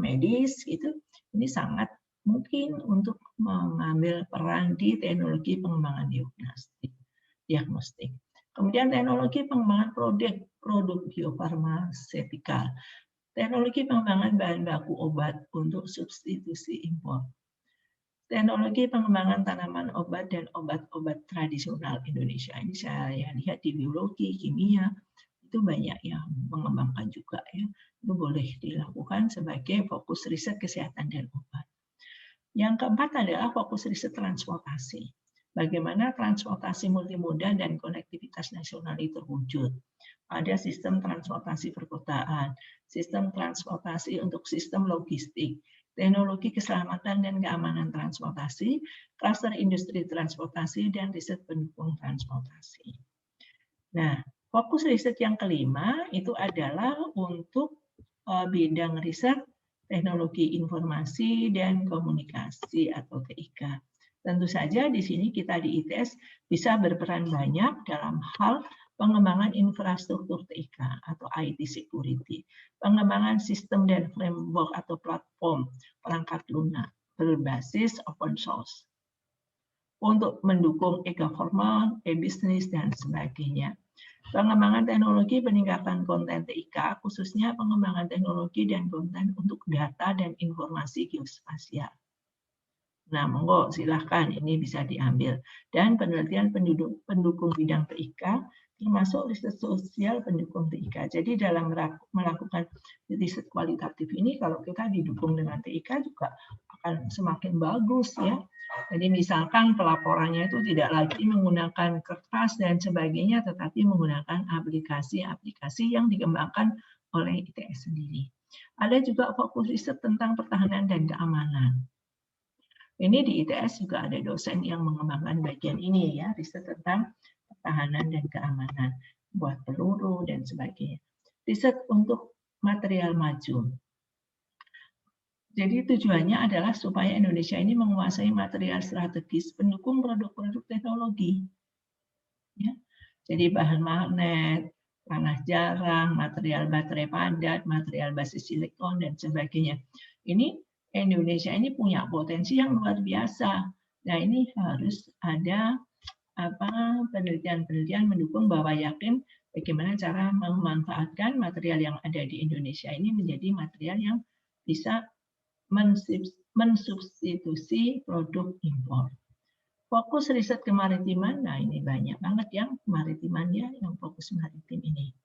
medis itu, ini sangat mungkin untuk mengambil peran di teknologi pengembangan diagnostik. Kemudian teknologi pengembangan produk biofarmaseutika, teknologi pengembangan bahan baku obat untuk substitusi impor, teknologi pengembangan tanaman obat dan obat-obat tradisional Indonesia. Ini saya lihat di biologi, kimia, itu banyak yang mengembangkan juga ya. Itu boleh dilakukan sebagai fokus riset kesehatan dan obat. Yang keempat adalah fokus riset transportasi. Bagaimana transportasi multimoda dan konektivitas nasional itu terwujud. Ada sistem transportasi perkotaan, sistem transportasi untuk sistem logistik, teknologi keselamatan dan keamanan transportasi, klaster industri transportasi, dan riset pendukung transportasi. Nah, fokus riset yang kelima itu adalah untuk bidang riset teknologi informasi dan komunikasi atau TIK. Tentu saja di sini kita di ITS bisa berperan banyak dalam hal pengembangan infrastruktur TIK atau IT security, pengembangan sistem dan framework atau platform perangkat lunak berbasis open source untuk mendukung e-government, e-business, dan sebagainya. Pengembangan teknologi peningkatan konten TIK, khususnya pengembangan teknologi dan konten untuk data dan informasi geospasial. Nah, monggo silahkan ini bisa diambil. Dan penelitian pendukung bidang TIK, termasuk riset sosial pendukung TIK. Jadi dalam melakukan riset kualitatif ini, kalau kita didukung dengan TIK juga akan semakin bagus ya. Jadi misalkan pelaporannya itu tidak lagi menggunakan kertas dan sebagainya, tetapi menggunakan aplikasi-aplikasi yang dikembangkan oleh ITS sendiri. Ada juga fokus riset tentang pertahanan dan keamanan. Ini di ITS juga ada dosen yang mengembangkan bagian ini ya, riset tentang pertahanan dan keamanan, buat peluru dan sebagainya. Riset untuk material maju. Jadi tujuannya adalah supaya Indonesia ini menguasai material strategis pendukung produk-produk teknologi. Ya. Jadi bahan magnet, panah jarang, material baterai padat, material basis silikon, dan sebagainya. Ini Indonesia ini punya potensi yang luar biasa. Nah, ini harus ada penelitian-penelitian mendukung bahwa yakin bagaimana cara memanfaatkan material yang ada di Indonesia ini menjadi material yang bisa mensubstitusi produk impor. Fokus riset kemaritiman, nah ini banyak banget yang kemaritiman ya, yang fokus maritim ini.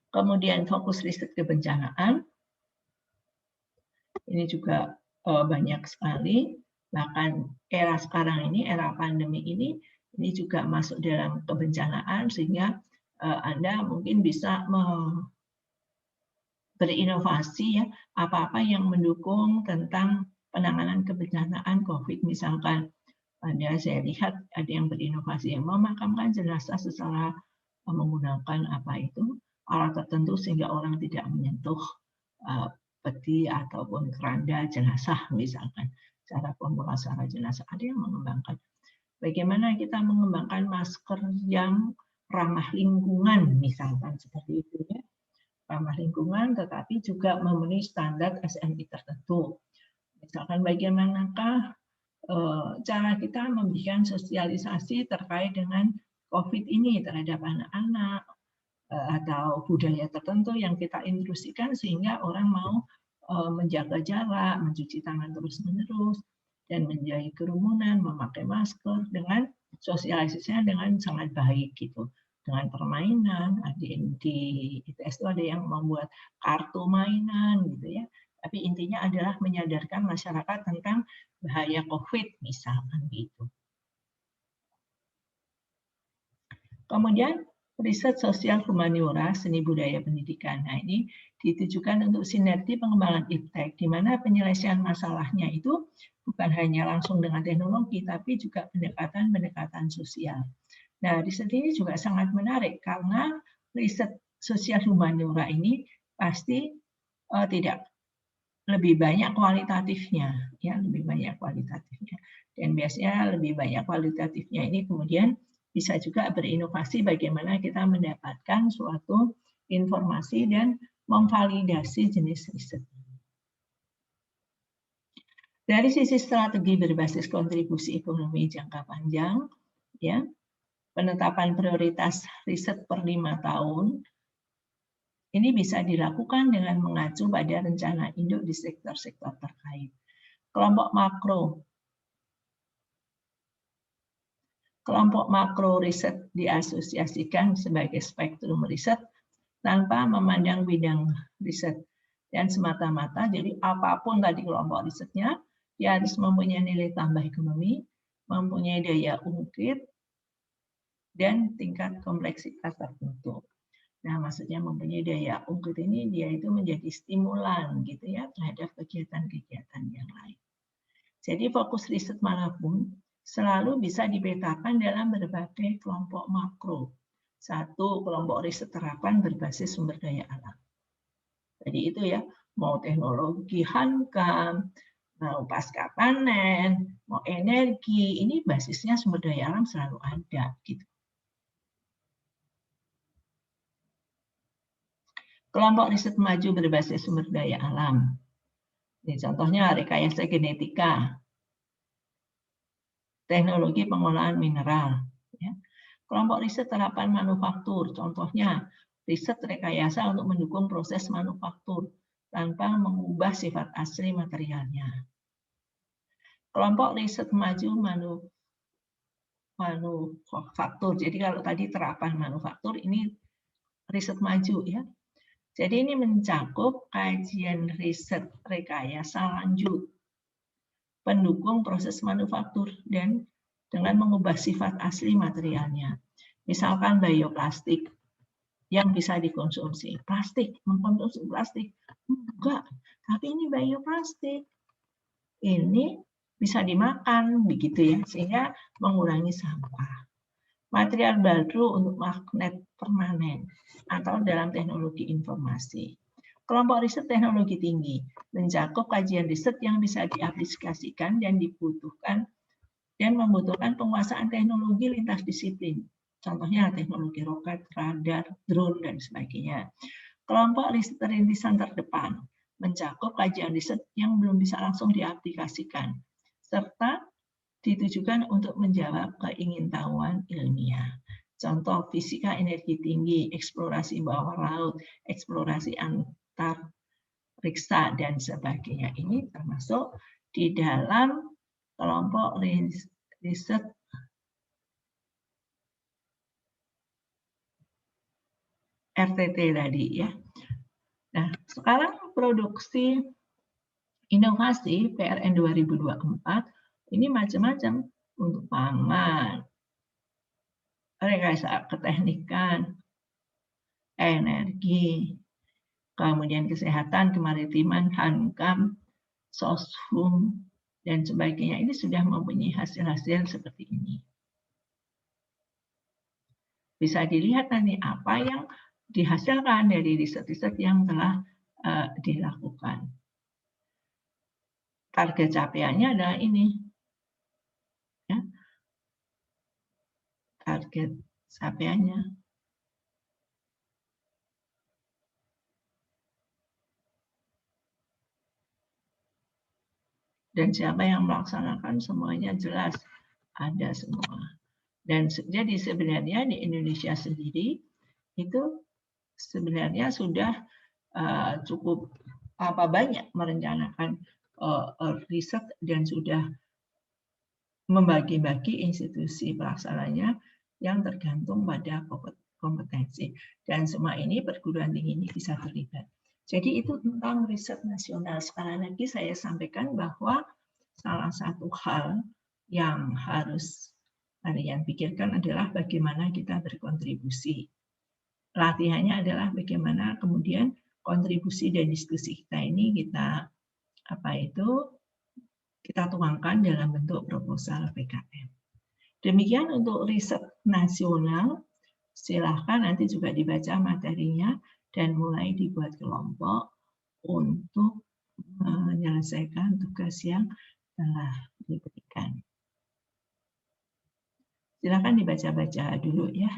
Kemudian fokus riset kebencanaan, ini juga banyak sekali. Bahkan era sekarang ini, era pandemi ini juga masuk dalam kebencanaan, sehingga Anda mungkin bisa berinovasi ya, apa-apa yang mendukung tentang penanganan kebencanaan COVID. Misalkan saya lihat ada yang berinovasi yang memakamkan jenazah secara menggunakan alat tertentu sehingga orang tidak menyentuh peti ataupun keranda jenazah misalkan. Cara pemulasaran jenazah ada yang mengembangkan. Bagaimana kita mengembangkan masker yang ramah lingkungan misalkan seperti itu ya. Ramah lingkungan tetapi juga memenuhi standar SNI tertentu. Misalkan bagaimanakah cara kita memberikan sosialisasi terkait dengan COVID ini terhadap anak-anak atau budaya tertentu yang kita intrusikan sehingga orang mau menjaga jarak, mencuci tangan terus-menerus, dan menjauhi kerumunan, memakai masker dengan sosialisasinya dengan sangat baik gitu. Dengan permainan, di ITS itu ada yang membuat kartu mainan gitu ya. Tapi intinya adalah menyadarkan masyarakat tentang bahaya COVID misalkan gitu. Kemudian riset sosial humaniora, seni budaya pendidikan. Nah ini ditujukan untuk sinergi pengembangan iptek, di mana penyelesaian masalahnya itu bukan hanya langsung dengan teknologi, tapi juga pendekatan-pendekatan sosial. Nah riset ini juga sangat menarik karena riset sosial humaniora ini pasti tidak lebih banyak kualitatifnya, ya lebih banyak kualitatifnya. Dan biasanya lebih banyak kualitatifnya ini kemudian bisa juga berinovasi bagaimana kita mendapatkan suatu informasi dan memvalidasi jenis riset. Dari sisi strategi berbasis kontribusi ekonomi jangka panjang, ya penetapan prioritas riset per 5 tahun ini bisa dilakukan dengan mengacu pada rencana induk di sektor-sektor terkait. Kelompok makro riset diasosiasikan sebagai spektrum riset tanpa memandang bidang riset dan semata-mata. Jadi apapun tadi kelompok risetnya, dia harus mempunyai nilai tambah ekonomi, mempunyai daya ungkit, dan tingkat kompleksitas tertentu. Nah, maksudnya mempunyai daya ungkit ini dia itu menjadi stimulan gitu ya terhadap kegiatan-kegiatan yang lain. Jadi fokus riset manapun selalu bisa dipetakan dalam berbagai kelompok makro. Satu, kelompok riset terapan berbasis sumber daya alam. Jadi itu ya, mau teknologi hankam, mau pasca panen, mau energi, ini basisnya sumber daya alam selalu ada gitu. Kelompok riset maju berbasis sumber daya alam. Ini contohnya rekayasa genetika, teknologi pengolahan mineral. Ya. Kelompok riset terapan manufaktur, contohnya riset rekayasa untuk mendukung proses manufaktur tanpa mengubah sifat asli materialnya. Kelompok riset maju manufaktur, jadi kalau tadi terapan manufaktur, ini riset maju ya. Jadi ini mencakup kajian riset rekayasa lanjut, pendukung proses manufaktur dan dengan mengubah sifat asli materialnya. Misalkan bioplastik yang bisa dikonsumsi. Plastik, mengkonsumsi plastik. Enggak, tapi ini bioplastik. Ini bisa dimakan, begitu ya, sehingga mengurangi sampah. Material baru untuk magnet permanen atau dalam teknologi informasi. Kelompok riset teknologi tinggi mencakup kajian riset yang bisa diaplikasikan dan dibutuhkan dan membutuhkan penguasaan teknologi lintas disiplin. Contohnya teknologi roket, radar, drone, dan sebagainya. Kelompok riset rintisan terdepan mencakup kajian riset yang belum bisa langsung diaplikasikan, serta ditujukan untuk menjawab keingintahuan ilmiah. Contoh fisika energi tinggi, eksplorasi bawah laut, eksplorasi antariksa, dan sebagainya. Ini termasuk di dalam kelompok riset RTT tadi ya. Nah, sekarang produksi inovasi PRN 2024 ini macam-macam untuk pangan, rekayasa keteknikan, energi, kemudian kesehatan, kemaritiman, hankam, soshum, dan sebagainya. Ini sudah mempunyai hasil-hasil seperti ini. Bisa dilihat nanti apa yang dihasilkan dari riset-riset yang telah dilakukan. Target capaiannya adalah ini. Ya. Target capaiannya. Dan siapa yang melaksanakan semuanya jelas ada semua. Dan jadi sebenarnya di Indonesia sendiri itu sebenarnya sudah cukup banyak merencanakan riset dan sudah membagi-bagi institusi pelaksananya yang tergantung pada kompetensi. Dan semua ini perguruan tinggi ini bisa terlibat. Jadi itu tentang riset nasional. Sekali lagi saya sampaikan bahwa salah satu hal yang harus kalian pikirkan adalah bagaimana kita berkontribusi. Latihannya adalah bagaimana kemudian kontribusi dan diskusi kita ini kita kita tuangkan dalam bentuk proposal PKM. Demikian untuk riset nasional. Silahkan nanti juga dibaca materinya dan mulai dibuat kelompok untuk menyelesaikan tugas yang telah diberikan. Silahkan dibaca-baca dulu ya.